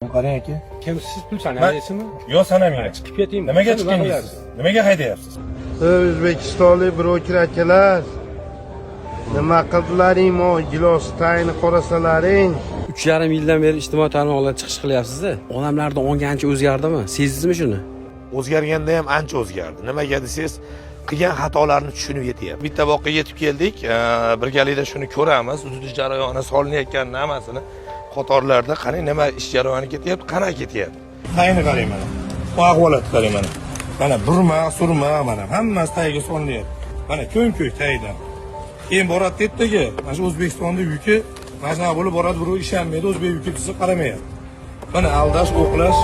Qarang aka. Kim siz pul sanaysizmi? Yo'q, sanamayman. Chiqib keting. Nimaga chiqdingiz? Nimaga haydayapsiz? O'zbekistonlik broker akalar, nima qildilaring, gilos tayini qorasalaring? 3,5 yildan beri ijtimoiy tarmoqlarda chiqish qilyapsiz-da. Odamlarning ongi ancha o'zgardimi? Sezdingizmi shuni? O'zgarganda ham ancha o'zgardi. Nimaga desangiz, qilgan xatolarni tushunib yetyapti. Bitta voqeaga yetib keldik. Birgalikda shuni ko'ramiz. Uzilish jarayoni solinayotgan namasini qatorlarda qarang, nima ish jarayoni ketyapti, qanaqa ketyapti. Tayini qarang mana. Bu ahvolatni qarang mana. Mana burma, surma mana hammasi tagiga solinyapti. Mana ko'm-ko'k tagidan. Keyin boradi ertaga. Mana shu O'zbekistonda yuki mana bo'lib boradi, bir ishonmaydi, o'zbek yuki desa qaramayapti. Mana aldash, o'qlash.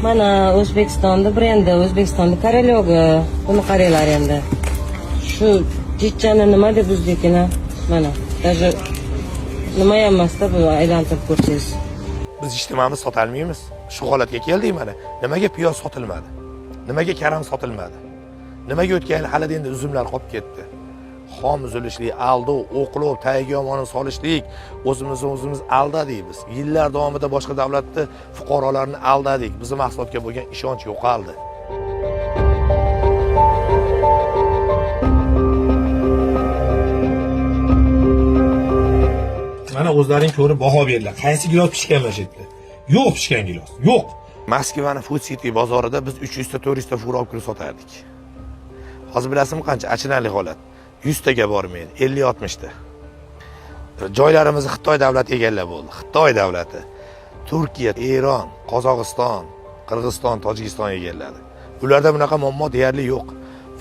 Mana O'zbekistonda brendi, O'zbekistonda Korolyoga, buni qaranglar endi. Shu jichchani nima deb uzdikina? Mana, даже nima ham emasda bu aylantirib ko'rsangiz. Biz ijtimoimiz sotolmaymiz. Shu holatga keldik mana. Nimaga piyoz sotilmadi? Nimaga karam sotilmadi? Nimaga o'tgan hali endi uzumlar qolib ketdi? Xom uzilishlik, aldov, o'qlov, tagiga yomonni solishlik, o'zimiz aldadik biz. Yillar davomida boshqa davlatni fuqarolarini aldadik. Bizning mahsulotga bo'lgan ishonch yo'qoldi. Mana o'zlaring ko'rib baho berdilar. Qaysi gilos pishgan mana shu yerda? Yo'q pishgan gilos. Yo'q. Moskvaning Food City bozorida biz 300 ta 400 ta fur olib kirib sotardik. Hozir bilasizmi qancha achinarli holat? 100 taga bormaydi, 50-60 ta. Joylarimizni Xitoy davlati egallab bo'ldi. Xitoy davlati, Turkiya, Eron, Qozog'iston, Qirg'iziston, Tojikiston egalladi. Ularda bunaqa muammo deyarli yo'q.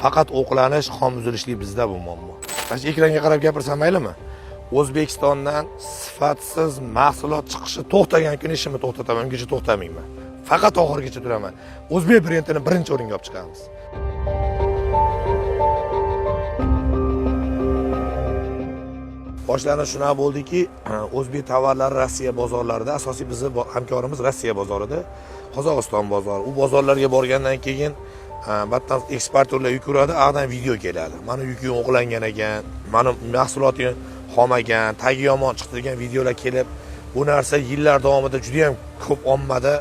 Faqat o'qlanish, xom uzilishlik bizda bu muammo. Mana ekranga qarab gapirsam maylimi? O'zbekistondan sifatsiz mahsulot chiqishi to'xtagan kuni ishimni to'xtataman, ungacha to'xtamayman. Faqat oxirigacha turaman. O'zbek brendini birinchi o'ringa olib chiqamiz. Boshlanish shunaqa bo'ldiki, o'zbek tovarlari Rossiya bozorlarida, asosiy bizning hamkorimiz Rossiya bozorida, Qozog'iston bozori. U bozorlarga borgandan keyin battan eksportyorlar yuk uradi, aqdan video keladi. Mana yukim o'qlangan ekan, mana mahsulotim xom ekan, tagi yomon chiqdi degan videolar kelib, bu narsa yillar davomida juda ham ko'p ommada,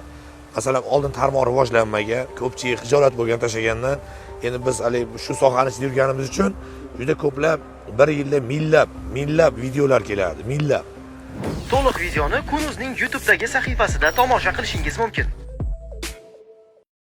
masalan, oldin tarmoq rivojlanmagan, ko'pchilik xijolat bo'lgan tashlagandan, endi biz hali shu sohani ichida yurganimiz uchun juda ko'plab bir yilda minglab videolar kelardi, minglab. To'liq videoni Kunuzning YouTube'dagi sahifasida tomosha qilishingiz mumkin.